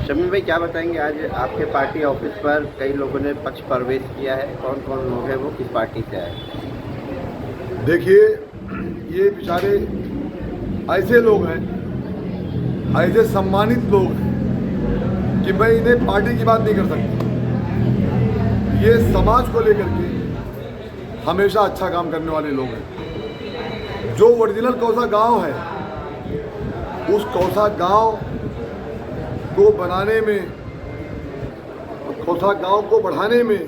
शमीम भाई क्या बताएंगे, आज आपके पार्टी ऑफिस पर कई लोगों ने पक्ष प्रवेश किया है, कौन कौन लोग हैं, वो किस पार्टी से आए? देखिए, ये बेचारे ऐसे लोग हैं, ऐसे सम्मानित लोग हैं कि मैं इन्हें पार्टी की बात नहीं कर सकता। ये समाज को लेकर के हमेशा अच्छा काम करने वाले लोग हैं। जो ओरिजिनल कौसा गांव है, उस कौसा गांव को बनाने में, कौसा गांव को बढ़ाने में,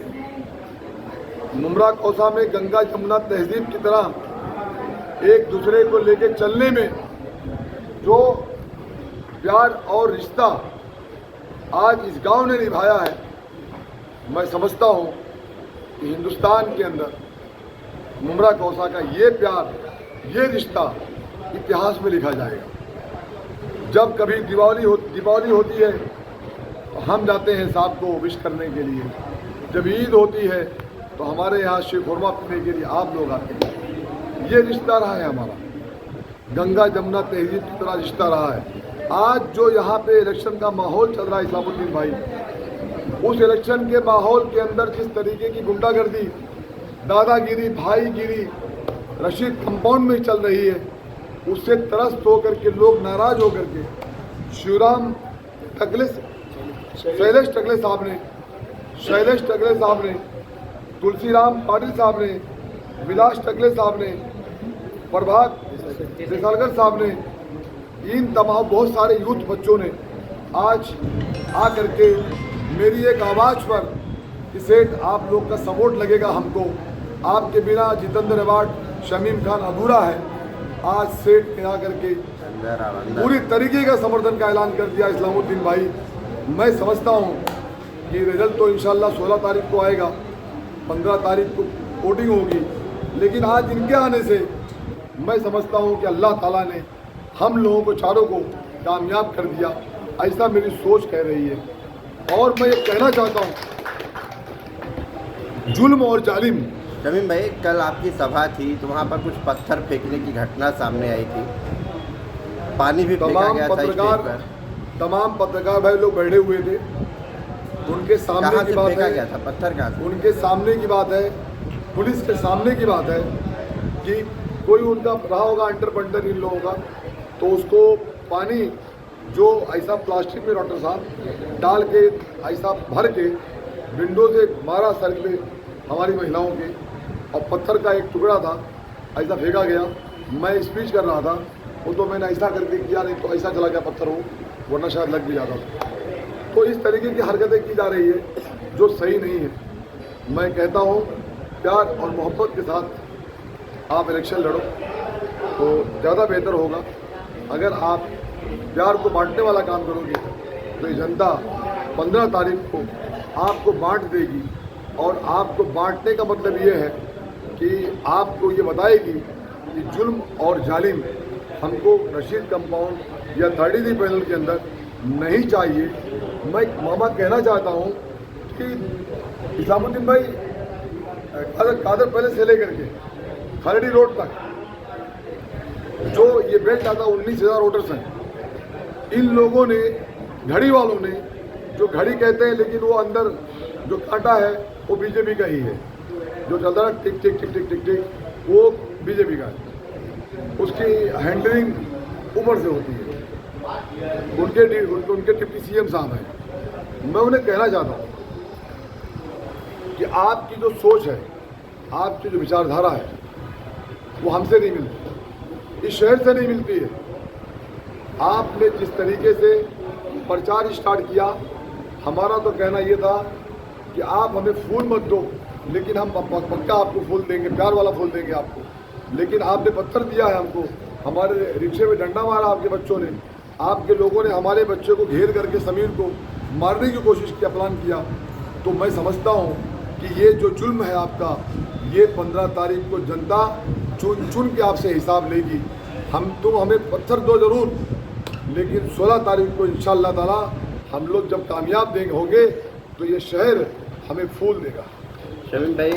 मुमरा कौसा में गंगा जमुना तहजीब की तरह एक दूसरे को लेकर चलने में जो प्यार और रिश्ता आज इस गांव ने निभाया है, मैं समझता हूं कि हिंदुस्तान के अंदर मुमरा कौसा का ये प्यार, ये रिश्ता इतिहास में लिखा जाएगा। जब कभी दीपावली होती है तो हम जाते हैं साहब को विश करने के लिए। जब ईद होती है तो हमारे यहाँ शीरखुरमा पीने के लिए आप लोग आते हैं। ये रिश्ता रहा है हमारा, गंगा जमुना तहजीब की तरह रिश्ता रहा है। आज जो यहाँ पे इलेक्शन का माहौल चल रहा है इस्लामुद्दीन भाई, उस इलेक्शन के माहौल के अंदर जिस तरीके की गुंडागर्दी, दादागिरी, भाईगिरी रशीद कंपाउंड में चल रही है, उससे त्रस्त होकर के लोग नाराज होकर के शिवराम शैलेश टकले साहब ने, तुलसीराम पाटिल साहब ने, विलास टकले साहब ने, प्रभात देसालकर साहब ने, इन तमाम बहुत सारे यूथ बच्चों ने आज आकर के मेरी एक आवाज़ पर कि सेठ आप लोग का सपोर्ट लगेगा हमको, आपके बिना जितेंद्र अवार्ड शमीम खान अधूरा है। आज सेठ ने आकर के पूरी तरीके का समर्थन का ऐलान कर दिया इस्लामुद्दीन भाई। मैं समझता हूँ कि रिजल्ट तो इंशाल्लाह 16 तारीख को आएगा, 15 तारीख को वोटिंग होगी, लेकिन आज इनके आने से मैं समझता हूँ कि अल्लाह ताला ने हम लोगों को चारों को कामयाब कर दिया, ऐसा मेरी सोच कह रही है। और मैं ये कहना चाहता हूँ, जुल्म और जालिम। शमीम भाई, कल आपकी सभा थी तो वहाँ पर कुछ पत्थर फेंकने की घटना सामने आई थी, पानी भी फेंका गया था स्टेज पर। तमाम पत्रकार भाई लोग बैठे हुए थे, उनके सामने की बात है, गया था पत्थर कहाँ से? उनके सामने की बात है, पुलिस के सामने की बात है कि कोई उनका रहा होगा अंडर पंडर इन लोगों का, तो उसको पानी जो ऐसा प्लास्टिक में डॉक्टर साहब डाल के ऐसा भर के विंडो से मारा सर पे हमारी महिलाओं के, और पत्थर का एक टुकड़ा था ऐसा फेंका गया। मैं स्पीच कर रहा था, वो तो मैंने ऐसा करके किया, नहीं तो ऐसा चला गया पत्थर, हो वरना शायद लग भी जाता। तो इस तरीके की हरकतें की जा रही है जो सही नहीं है। मैं कहता हूँ प्यार और मोहब्बत के साथ आप इलेक्शन लड़ो तो ज़्यादा बेहतर होगा। अगर आप प्यार को बांटने वाला काम करोगे तो ये जनता 15 तारीख को आपको बांट देगी, और आपको बांटने का मतलब ये है कि आपको ये बताएगी कि जुल्म और जालिम हमको रशीद कंपाउंड या 33 पैनल के अंदर नहीं चाहिए। मैं मामा कहना चाहता हूँ कि इस्लामुद्दीन भाई कादर पहले से लेकर के खरड़ी रोड तक जो ये बेल्ट आता 19,000 वोटर्स हैं, इन लोगों ने, घड़ी वालों ने, जो घड़ी कहते हैं लेकिन वो अंदर जो कांटा है वो बीजेपी का ही है, जो चल रहा है टिक टिक टिक टिक टिक टिक, वो बीजेपी का है। उसकी हैंडलिंग ऊपर से होती है, उनके डिप्टी सीएम साहब हैं। मैं उन्हें कहना चाहता हूँ कि आपकी जो सोच है, आपकी जो विचारधारा है, वो हमसे नहीं मिलती, इस शहर से नहीं मिलती है। आपने जिस तरीके से प्रचार स्टार्ट किया, हमारा तो कहना ये था कि आप हमें फूल मत दो, लेकिन हम पक्का आपको फूल देंगे, प्यार वाला फूल देंगे आपको। लेकिन आपने पत्थर दिया है हमको, हमारे रिक्शे में डंडा मारा आपके बच्चों ने, आपके लोगों ने हमारे बच्चे को घेर करके समीर को मारने की कोशिश किया, प्लान किया। तो मैं समझता हूँ कि ये जो जुल्म है आपका, ये 15 तारीख को जनता चुन चुन के आपसे हिसाब लेगी। तुम हमें पत्थर दो ज़रूर, लेकिन 16 तारीख को इंशाअल्लाह ताला हम लोग जब कामयाब होंगे तो ये शहर हमें फूल देगा। शमीम भाई,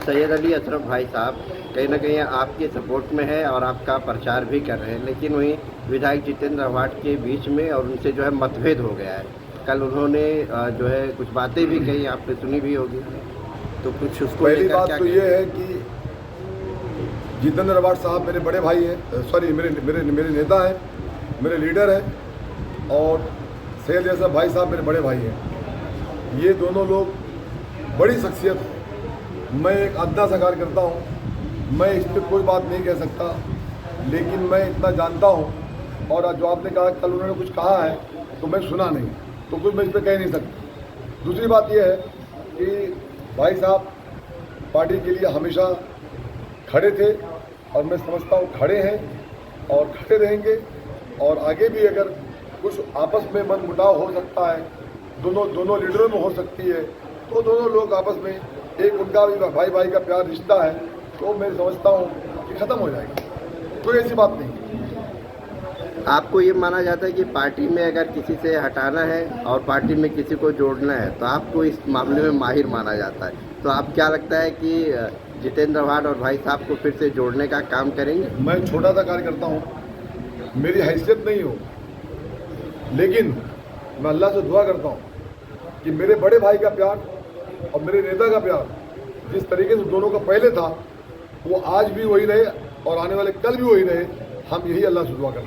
सैयद अली अशरफ भाई साहब कहीं ना कहीं आपके सपोर्ट में है और आपका प्रचार भी कर रहे हैं, लेकिन वहीं विधायक जितेंद्र अवार्ड के बीच में और उनसे जो है मतभेद हो गया है। कल उन्होंने जो है कुछ बातें भी कही, आपने सुनी भी होगी, तो कुछ उसको पहली लेकर बात क्या तो ये है कि जितेंद्र अवार्ड साहब मेरे बड़े भाई हैं, सॉरी मेरे मेरे मेरे नेता हैं, मेरे लीडर हैं, और सैयद अशरफ भाई साहब मेरे बड़े भाई हैं। ये दोनों लोग बड़ी शख्सियत हैं। मैं एक अद्ना सा कार्यकर्ता हूँ, मैं इस पर कोई बात नहीं कह सकता, लेकिन मैं इतना जानता हूँ। और जो आपने कहा कल उन्होंने कुछ कहा है तो मैं सुना नहीं, तो कुछ मैं इस पर कह नहीं सकता। दूसरी बात यह है कि भाई साहब पार्टी के लिए हमेशा खड़े थे और मैं समझता हूँ खड़े हैं और खड़े रहेंगे, और आगे भी अगर कुछ आपस में मनमुटाव हो सकता है, दोनों लीडरों में हो सकती है, तो दोनों लोग आपस में एक उनका भी भाई भाई का प्यार रिश्ता है, तो मैं समझता हूँ कि ख़त्म हो जाएगा। कोई ऐसी बात नहीं। आपको ये माना जाता है कि पार्टी में अगर किसी से हटाना है और पार्टी में किसी को जोड़ना है तो आपको इस मामले में माहिर माना जाता है, तो आप क्या लगता है कि जितेंद्र अवार्ड और भाई साहब को फिर से जोड़ने का काम करेंगे? मैं छोटा सा कार्यकर्ता हूँ, मेरी हैसियत नहीं हो, लेकिन मैं अल्लाह से दुआ करता हूँ कि मेरे बड़े भाई का प्यार और मेरे नेता का प्यार जिस तरीके से दोनों का पहले था, वो आज भी वही रहे और आने वाले कल भी वही रहे। हम यही अल्लाह से दुआ करते हैं।